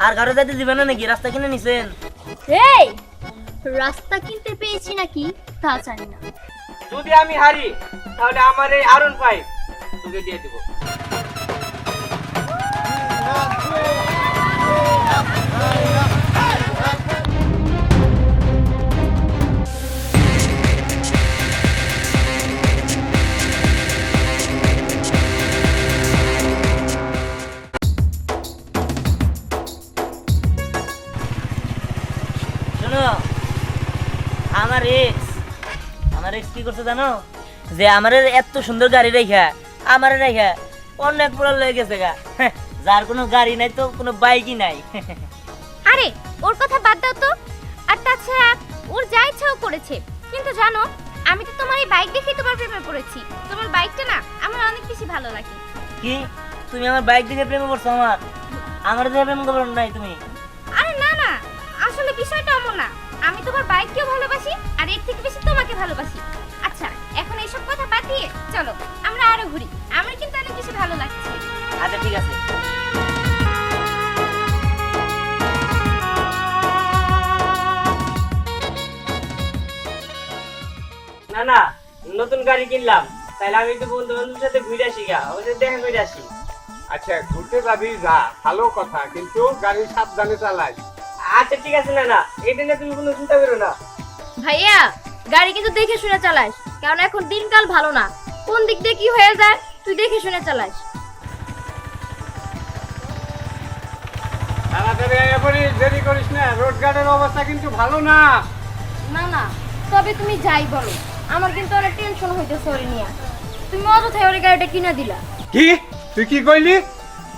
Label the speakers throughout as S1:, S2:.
S1: আর ঘরে যাইতে দিবেন না নাকি? রাস্তা কিনে নিছেন?
S2: এই রাস্তা কিনতে পেয়েছি নাকি তা জানি না।
S3: যদি আমি হারি তাহলে আমার এই R15 তোকে দিয়ে দেব।
S1: শোনো, আমার এক্স কি করছে জানো? যে আমার এত সুন্দর গাড়ি রেখা অনেক বড় লয়ে গেছে গা। যার কোনো গাড়ি নাই তো কোনো বাইকই নাই।
S2: আরে ওর কথা বাদ দাও তো। আর তাছাড়া ওর যা ইচ্ছাও করেছে, কিন্তু জানো আমি তো তোমার এই বাইক দেখে তোমার প্রেমে পড়েছি। তোমার বাইকটা না আমার অনেক বেশি ভালো লাগে।
S1: কি তুমি আমার বাইক দেখে প্রেমে পড়ছো? আমার দেখে প্রেম করো নাই তুমি?
S2: আরে না না, আসলে বিষয়টা এমন না। আমি তোমার বাইককেও ভালোবাসি আর এর থেকে বেশি তোমাকে ভালোবাসি। আচ্ছা এখন এইসব কথা বাদ দিয়ে চলো আমরা আরো ঘুরি, আমার কিন্তু অনেক বেশি ভালো লাগছে।
S1: আচ্ছা ঠিক আছে।
S3: না না, নতুন গাড়ি কিনলাম, তাহলে আমি একটু বন্ধু বান্ধবের সাথে ঘুরে আসি গা, ওদের দেখা করে আসি।
S4: আচ্ছা ঘুরতে যাবি যা, ভালো কথা, কিন্তু গাড়ি সাবধানে চালাই।
S3: আচ্ছা ঠিক আছে না না, এটা নিয়ে তুমি কোনো চিন্তা করো না।
S2: ভাইয়া গাড়ি কিন্তু দেখে শুনে চালাস, কারণ এখন দিনকাল ভালো না, কোন দিক দিয়ে কি হয়ে যায় তুই দেখে শুনে চালাস।
S4: তাড়াতাড়ি আয় পড়িস, দেরি করিস না, রোড গার্ডের অবস্থা কিন্তু ভালো না।
S2: না না, তবে তুমি যাই বলো আমার কিন্তু অনেক টেনশন হইতেছে ওরে নিয়ে। তুমি অযথায় ওরে গাড়িটা কিনা দিলা।
S4: কি তুই কি কইলি?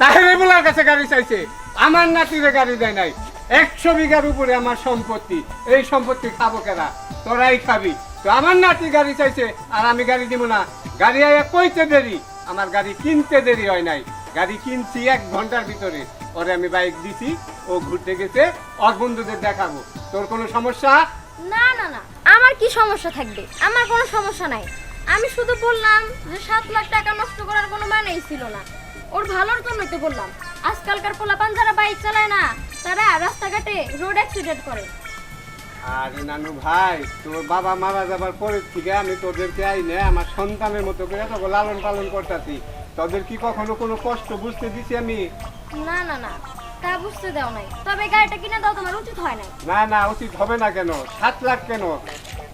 S4: তাহের বলার কাছে গাড়ি চাইছে, আমার নাতিরে গাড়ি দেয় নাই। 100 বিঘার উপরে আমার সম্পত্তি, এই সম্পত্তি খাবো কেনা? তোরাই খাবি। তো আমার নাতি গাড়ি চাইছে আর আমি গাড়ি দিব না? গাড়ি আয়া কইতে দেরি, আমার গাড়ি কিনতে দেরি হয় নাই। গাড়ি কিনছি 1 ঘন্টার ভিতরে। ওরে আমি বাইক দিছি, ও ঘুরতে গেছে, ওর বন্ধুদের দেখাবো। তোর কোনো সমস্যা?
S2: না না না, আমার কি সমস্যা থাকবে? আমার কোনো সমস্যা নাই। আমি শুধু বললাম যে 7 লাখ টাকা নষ্ট করার কোনো মানেই ছিল না। ওর ভালোর জন্যই তো বললাম। আজকালকার পোলাপান যারা বাইক চালায় না, তারা রাস্তাঘাটে রোড অ্যাক্সিডেন্ট করে।
S4: আরে নানু ভাই, তোর বাবা মারা যাবার পরের থেকে আমি তোদেরকে আইনে আমার সন্তানের মতো করে তোকে লালন পালন করতেছি। তোদের কি কখনো কোনো কষ্ট বুঝতে দিছি আমি?
S2: না না না, তা বুঝতে দাও নাই, তবে গাড়িটা কিনে দাও, তোমার উচিত হয় নাই।
S4: না না, উচিত হবে না কেন? 7 লাখ কেন?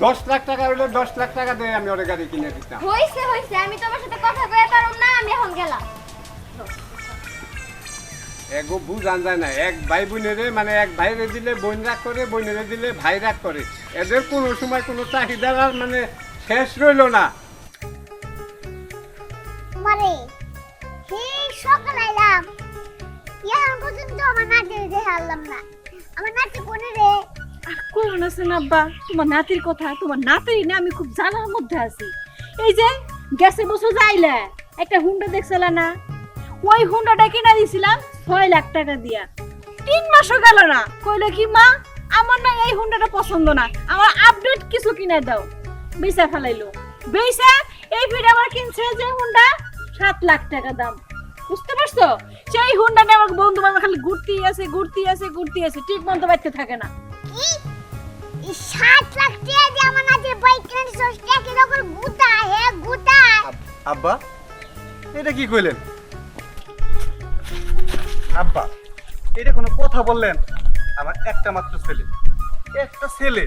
S4: 10 লাখ টাকা হলে 10 লাখ টাকা দিয়ে আমি ওরে গাড়ি কিনে দিতাম।
S2: হইছে হইছে, আমি তোমার সাথে কথা কয়ে পারুম না, আমি এখন গেলাম।
S4: এগো বুঝান যায় না, এক ভাই বোনেরে মানে এক ভাইরে দিলে বোন রাগ করে, বোনেরে দিলে ভাই রাগ করে। এদের কোনো সময় কোনো চাহিদার আর মানে শেষ রইলো না।
S5: মারে সেই সকাল আইলাম, এখন পর্যন্ত আমার নাতি দেখে আনলাম না। আমার নাতি কোনে রে?
S6: আর কোন আছে না আব্বা, তোমার নাতির কথা, তোমার নাতির না আমি খুব জ্বালার মধ্যে আছি। এই যে গেছে বছর যাইলে একটা হুন্ডা দেখছিলা না, ওই হুন্ডাটা কিনা দিছিলাম 6 লাখ টাকা দিয়া। 3 মাসও গেল না, কইলে কি মা আমার না এই হুন্ডাটা পছন্দ না, আমার আপডেট কিছু কিনে দাও। বেচা ফেলাইলো, বেচা এই ফিরে আবার কিনছে যে হুন্ডা 7 লাখ টাকা দাম। বুঝতে পারছো? সেই হুন্ডাটা আমার বন্ধু বান্ধব খালি ঘুরতেই আছে, ঠিক মতো বাইতে থাকে না।
S5: কি 7 লাখ টাকা দিয়ে আমার নাতি বাইক কিনে দিছস? টাকা দখল গুতা হে গুতা।
S7: আব্বা এটা কি কইলেন? আব্বা এটা কোনো কথা বললেন? আমার একটা মাত্র ছেলে,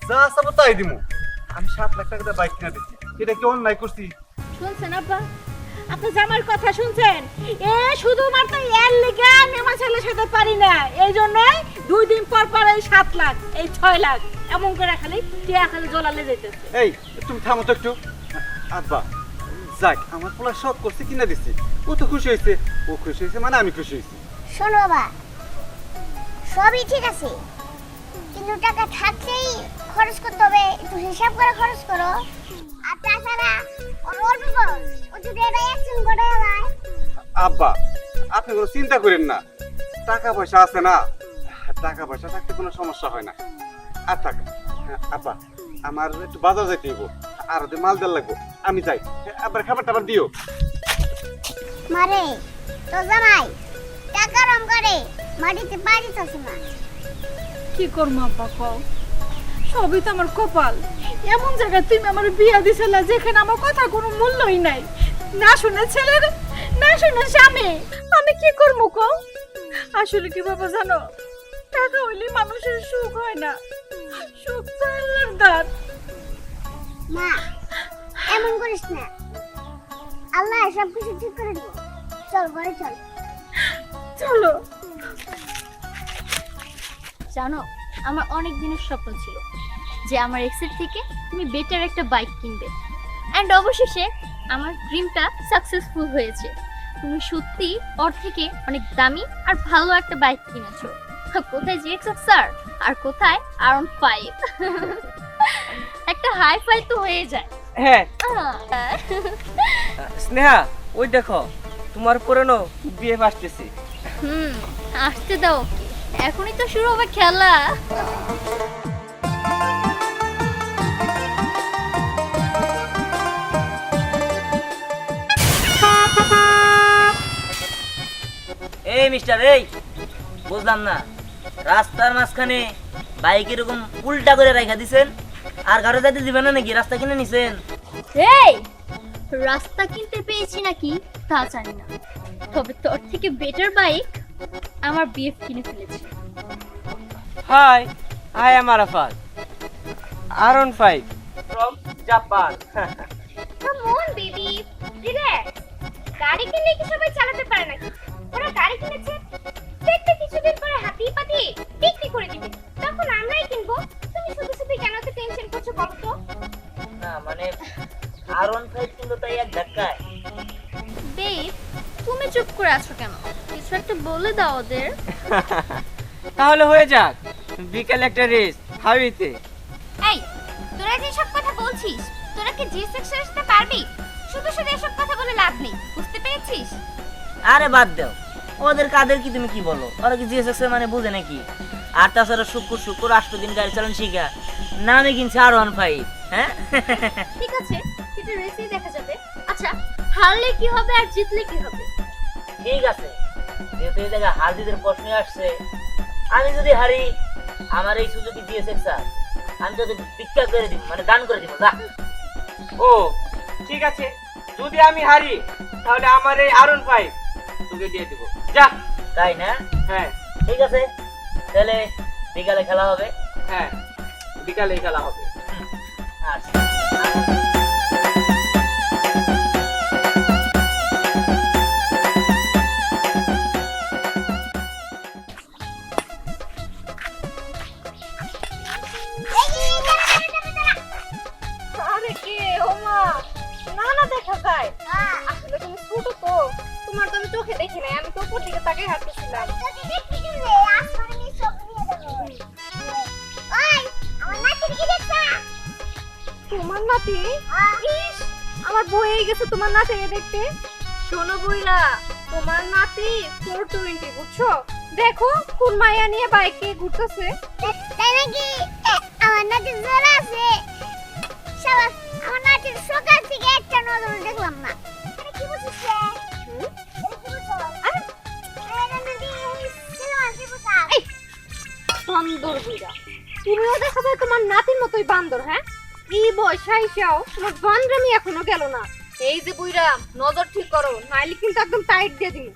S7: যা চাবো তাই দিমু। আমি 7 লাখ টাকা দিয়ে বাইক কিনা দিচ্ছি, এটা কি অন্যায় করছি?
S6: শুনছেন আব্বা, আপনি জামার কথা শুনছেন? এ শুধুমাত্র এর লিগা নেমা ছেলের সাথে পারি না, এই জন্যই 2 দিন পর পর এই 7 লাখ এই 6 লাখ এমন করে খালি টিয়া খালি জ্বলালে যেতেছে।
S7: এই তুমি থামো তো একটু। আব্বা যাক, আমার পোলা সব করছে কিনা দিচ্ছি, ও তো খুশি হয়েছে, ও খুশি হয়েছে মানে আমি খুশি হয়েছি।
S5: শোনো বাবা, সবই ঠিক আছে, কিন্তু টাকা থাকলেই খরচ করতে হবে, একটু হিসাব করে খরচ করো। আর তাছাড়া ওর অল্প বয়স, ও যদি এটা অ্যাক্সিডেন্ট করে যায়।
S7: আব্বা আপনি কোনো চিন্তা করেন না, টাকা পয়সা আছে না, টাকা পয়সা থাকতে কোনো সমস্যা হয় না। আর থাক আব্বা, আমার একটু বাজার যাইতে হইব, আর ওদের মাল দেওয়ার লাগবো, আমি যাই। আবার খাবার টাবার দিও।
S5: মারে তো জামাই টাকা রম করে মাটিতে পা দিতেছে না।
S6: কি করবো আব্বা কও, সবই তো আমার কপাল। এমন জায়গায় তুমি আমার বিয়া দিছিলা যেখানে আমার কথা কোনো মূল্যই নাই, না শুনে ছেলের না শুনে স্বামী। আমি কি করবো কও? আসলে কি বাবা জানো, টাকা হইলে মানুষের সুখ হয় না, সুখ তো আল্লাহর দান।
S5: মা এমন করিস না, আল্লাহ সব কিছু ঠিক করে দেবো। চল ঘরে চল।
S6: চলো।
S2: জানো, আমার অনেক দিনের স্বপ্ন ছিল যে আমার এক্সের থেকে তুমি বেটার একটা বাইক কিনবে, অ্যান্ড অবশেষে আমার ড্রিমটা সাকসেসফুল হয়েছে। তুমি সত্যি ওর থেকে অনেক দামি আর ভালো একটা বাইক কিনেছো। কোথায় জিএক্সআর স্যার আর কোথায় R15। একটা হাই ফাই তো হয়ে যায়।
S3: হ্যাঁ
S2: আহ,
S3: স্নেহা, ওই দেখো তোমার পুরনো বিয়ে আসতেছে।
S2: আসতে দাও ওকে, এখনই তো শুরু হবে খেলা।
S1: এই মিস্টার, এই বুঝলাম না, রাস্তার মাঝখানে বাইক এরকম উল্টা করে রাখা দিছেন, আর কারো যাইতে দিবেন না নাকি? রাস্তা কিনে নিছেন?
S2: এই রাস্তা কিনতে পেয়েছি নাকি তা জানি না, তবে তোর থেকে বেটার বাইক আমার বিএফ কিনে ফেলেছে।
S3: Hi, I am Arafat, R15 from Japan.
S5: Come on baby, relax. গাড়ি কিনলে কি সবাই চালাতে পারে নাকি? ওরা গাড়ি কিনেছে, দেখতে কিছুদিন পরে হাতি পাতি বিক্রি করে দিবে, তখন আমরাই কিনবো। তুমি শুধু শুধু কেন এত টেনশন করছো বলো তো?
S1: না মানে R15 কিন্তু তাই এক ধাক্কায়।
S2: বেব, তুমি চুপ করে আছো কেন? কিছু একটা বলে দাও ওদের।
S3: তাহলে হয়ে যাক বিকালে একটা রেস হাইওয়েতে।
S5: এই তোরা যে সব কথা বলছিস, তোরা কি জি সেকশন আসতে পারবি? শুধু শুধু এসব কথা বলে লাভ নেই, বুঝতে পেরেছিস?
S1: আরে বাদ দাও, ওদের কাদের কি তুমি কি বলো? ওরা কি জিএসএক্স মানে বুঝে নাকি? আর তাছাড়া শুক্র শুক্র 8 দিন গাড়ি চালান শিখা, নামে কিনছে R15। হ্যাঁ
S2: ঠিক আছে, কিন্তু রেসেই দেখা যাবে। আচ্ছা, হারলে কি হবে আর জিতলে কি হবে?
S1: ঠিক আছে, যেহেতু এই জায়গায় হার জিতের প্রশ্ন আসছে, আমি যদি হারি আমার এই সুযোগী জিএসএক্স আমি তোকে ভিক্ষা করে দিব, মানে দান করে দিব। যা।
S3: ও ঠিক আছে, যদি আমি হারি তাহলে আমার এই R15 তোকে দিয়ে দিব। যা।
S1: তাই না?
S3: হ্যাঁ
S1: ঠিক আছে, তাহলে বিকালে খেলা হবে।
S3: হ্যাঁ, বিকালে খেলা হবে।
S1: আচ্ছা।
S6: আরে কে ওমা, না না দেখা যায়। আসলে তুমি ছোট তো, তোমার তো আমি চোখে দেখি নাই, আমি তো উপর দিকে তাকিয়ে হাঁটতেছিলাম।
S5: তোকে দেখতে গেলে আসমানে নিয়ে সব নিয়ে দেবো। ওই আমার নাতির কি দেখছা?
S6: তোমার নাতি? ইস, আমার বই হয়ে গেছে তোমার নাতিকে দেখতে। শোনো বইরা, তোমার নাতি 420, বুঝছো? দেখো কোন মায়া নিয়ে বাইকে ঘুরতেছে।
S5: তাই নাকি? আমার নাতির জ্বর আছে। শাবাশ, আমার নাতির সকাল থেকে একটা নজর দেখলাম না। এটা কি বুঝছিস রে? এটা কি বুঝছো? আরে এটা নাকি ছিল আসি বুঝা।
S6: এই বান্দর বইরা, তুমিও দেখা যায় তোমার নাতির মতোই বান্দর। হ্যাঁ, এই বয়সে আইসাও তোমার বান্দরামি এখনো গেল না। এই যে বুইরা, নজর ঠিক করো, নাইলে কিন্তু একদম টাইট দিয়ে দিই।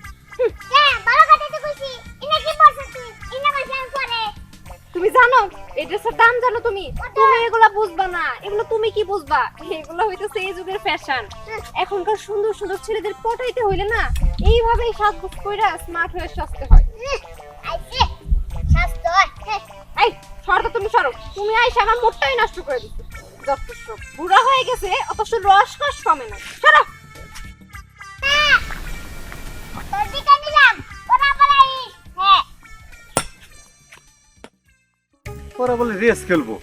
S5: হ্যাঁ, ভালো কথা তো কইছি। ইনা কি করছিস তুই? ইনা কইছিস আমি পরে।
S6: তুমি জানো এই ড্রেসের দাম জানো? তুমি তুমি এগুলা বুঝবা না, এগুলো তুমি কি বুঝবা? এগুলো হইতেছে এই যুগের ফ্যাশন। এখনকার সুন্দর সুন্দর ছেলেদের পটাইতে হইলে না এইভাবেই সাজগোজ কইরা স্মার্ট হয়ে সাজতে হয়।
S5: আইছে স্বাস্থ্য।
S6: এই সরো, তুমি সরো, তুমি আইসা আমার মুডটাই নষ্ট করে দিচ্ছ। যথেষ্ট বুড়া হয়ে গেছে, অথচ রস কস কমে না। সরো।
S5: তোর দিকে নিলাম, ওরা বলাইস। হ্যাঁ
S7: ওরা বলে রেস খেলবো,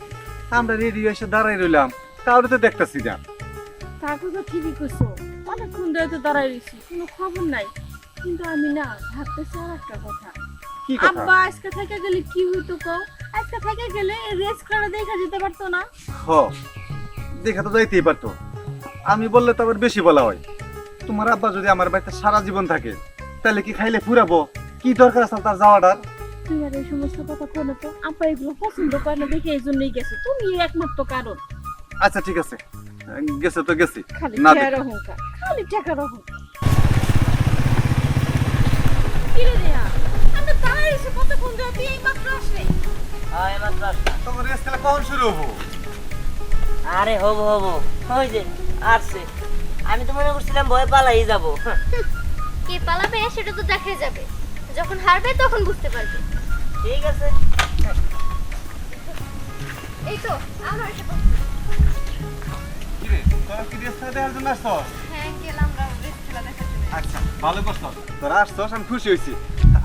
S7: আমরা রেডি এসে দাঁড়াই রইলাম, কাউরে তো দেখতেছি না।
S6: তারপর তো ঠিকই করছো, অনেকক্ষণ ধরে তো দাঁড়াই রইছি, কোনো খবর নাই। কিন্তু আমি না ভাবতেছি আর একটা কথা।
S7: কি কথা?
S6: আব্বা আজকে থেকে গেলে কি হইতো কও? আজকে থেকে গেলে রেস করা দেখা যেতে পারতো না?
S7: হ, দেখা তো যাইতেই পারতো। আমি বললে তো আবার বেশি বলা হয়। তোমার আব্বা যদি আমার বাড়িতে সারা জীবন থাকে, তাহলে কি খাইলে ফুরাবো? কি দরকার আছে তার যাওয়াটার?
S6: তুই আর এই সমস্ত কথা কো না তো, আপা এগুলো পছন্দ করে না দেখে এই জন্যই গেছে, তুমি একমাত্র কারণ।
S7: আচ্ছা ঠিক আছে, গেছে তো গেছি,
S6: খালি
S7: না
S6: টাকার অহংকার, খালি টাকার অহংকার। কি রে রিয়া, আমরা দাঁড়াই এসে কতক্ষণ ধরে, তুই এই মাত্র আসলি?
S1: হ্যাঁ এমাত্র আসলাম।
S7: তোমার রেস খেলা কখন শুরু হবো?
S1: আরে হবো হবো, ওই যে আসছে। আমি তো মনে করছিলাম ভয় পালাই যাবো।
S2: কে পালাবে সেটা তো দেখাই যাবে, যখন হারবে তখন বুঝতে পারবে।
S1: ঠিক আছে।
S2: এই তো আমরা এসে
S7: কি রে, তোরা কি রেস খেলা দেখার জন্য আসছস?
S2: হ্যাঁ গেলাম আমরা রেস খেলা দেখার জন্য।
S7: আচ্ছা ভালো করছস, তোরা আসছস, আমি খুশি হয়েছি।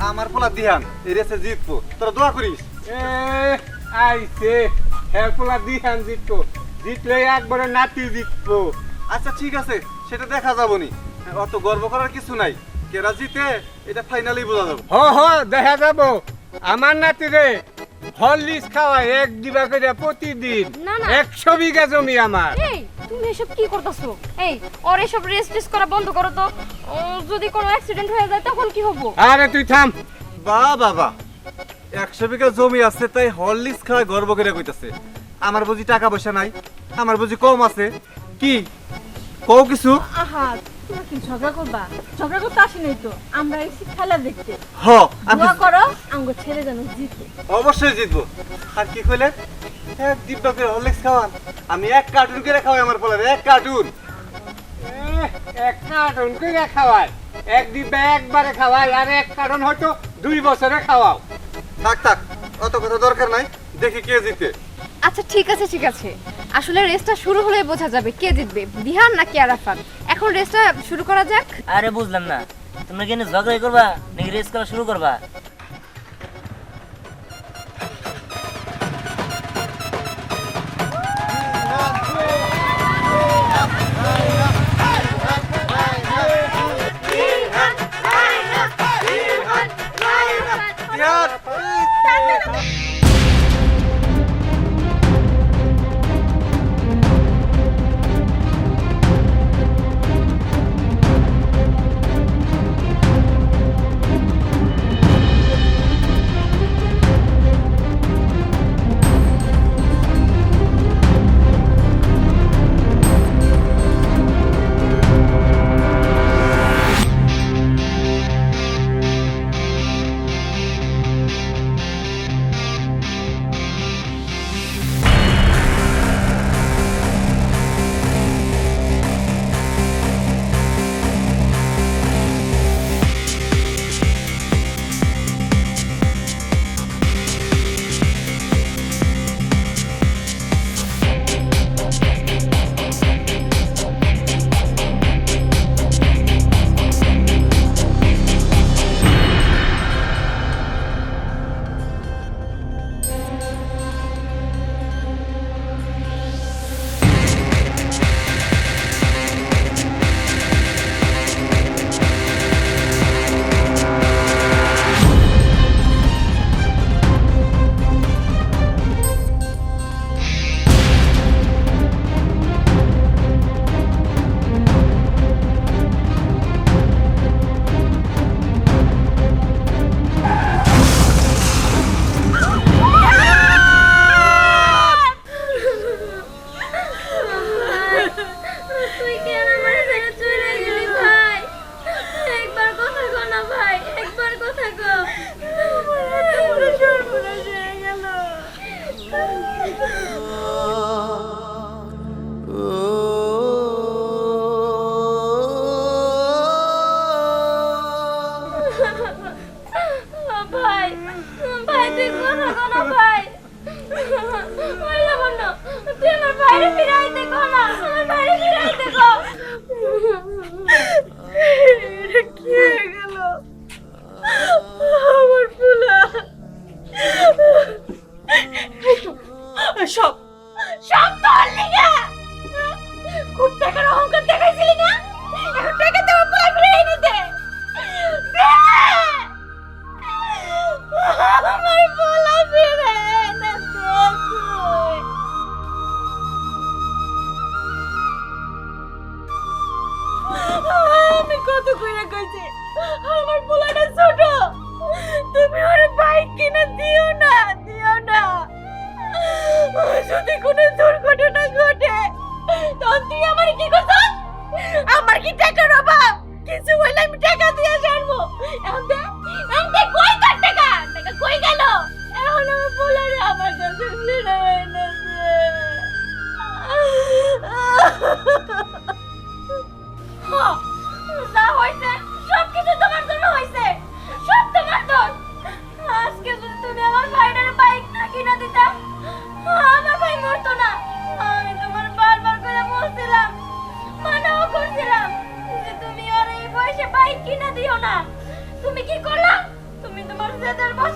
S7: আমার পোলা দিহান এই রেসে জিতবো, তোরা দোয়া করিস।
S4: এ আইছে হেরপোলা দিহান জিতবো, জিতলে একবারে নাতি জিতবো।
S7: আচ্ছা ঠিক আছে, সেটা দেখা যাবো নি, অত গর্ব করার কিছু নাই। কেরা জিতে এটা ফাইনালি বোঝা যাবে।
S4: হ দেখা যাবো। আমার নাতি রে হরলিক্স খাওয়ায় 1 ডিবা করে প্রতিদিন।
S2: না, না।
S4: 100 বিঘা জমি আমার।
S2: এই তুমি এসব কি করতেছো? এই ওর এসব রেস টেস করা বন্ধ করো তো, যদি কোনো অ্যাক্সিডেন্ট হয়ে যায় তখন কি হবে?
S4: আরে তুই থাম।
S7: বাবা 100 বিঘা জমি আছে তাই হরলিক্স খাওয়ায় গর্ব করে কইতাছে। আমার বুঝি টাকা পয়সা নাই, আমার বুঝি কম আছে, কি কও কিছু?
S6: আহা, তুমি কি ঝগড়া করবা? ঝগড়া করতে আসি নাই তো, আমরা এসে খেলা দেখতে।
S7: হ আমি
S6: দোয়া করো আমগো ছেলে যেন জিতে।
S7: অবশ্যই জিতবো। আর কি কইলেন? 1 ডিব্বা করে হরলিক্স খাওয়ান? আমি 1 কার্টুন করে খাওয়াই আমার পোলারে, 1 কার্টুন।
S4: এক কার্টন করে খাওয়ায়, 1 ডিব্বা একবারে খাওয়ায়, আর 1 কার্টন হয়তো 2 বছরে খাওয়াও।
S7: থাক অত কথা দরকার নাই, দেখি কে জিতে।
S2: আচ্ছা ঠিক আছে ঠিক আছে, আসলে রেসটা শুরু হলে বোঝা যাবে কে জিতবে, বিহান নাকি আরাফাত। এখন রেসটা শুরু করা যাক।
S1: আরে বুঝলাম না, তোমরা কি ঝগড়াই করবা নাকি রেস করা শুরু করবা?
S6: সব সব তোর লিগা। খুব টাকার অহংকার দেখাইছিলি না, এখন টাকা দেওয়া পুরো ফিরে এনে দে। আমার বলা ফিরে এনে দে।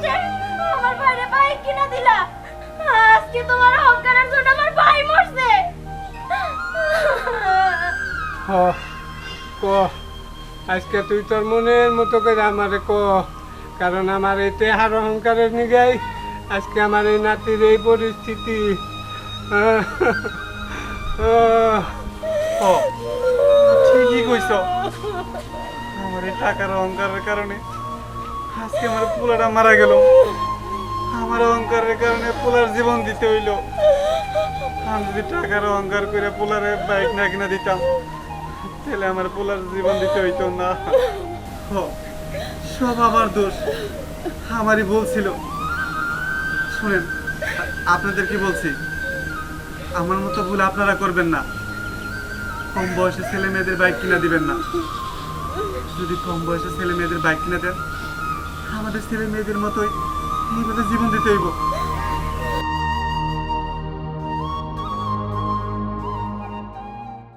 S2: কষ্টে আমার ভাইরে বাইক কিনা দিলা, আজকে তোমার অহংকারের জন্য আমার ভাই মরছে।
S4: হ ক আজকে তুই তোর মনের মতো করে আমারে ক, কারণ আমার এই তেহার অহংকারের নিগাই আজকে আমার এই নাতির এই পরিস্থিতি।
S7: ও ঠিকই কইছ, আমার এই টাকার অহংকারের কারণে আজকে আমার পোলাটা মারা গেল। আমার অহংকারের কারণে পোলার জীবন দিতে হইল। আমি যদি টাকার অহংকার করে পোলারে বাইক না কিনা দিতাম তাহলে আমার পোলার জীবন দিতে হইতো না। সব আমার দোষ, আমারই ভুল ছিল। শুনেন, আপনাদের কি বলছি, আমার মতো ভুল আপনারা করবেন না। কম বয়সে ছেলে মেয়েদের বাইক কিনা দিবেন না। যদি কম বয়সে ছেলে মেয়েদের বাইক কিনা দেন, আমাদের ছেলে মেয়েদের মতোই এইভাবে জীবন দিতে হইব।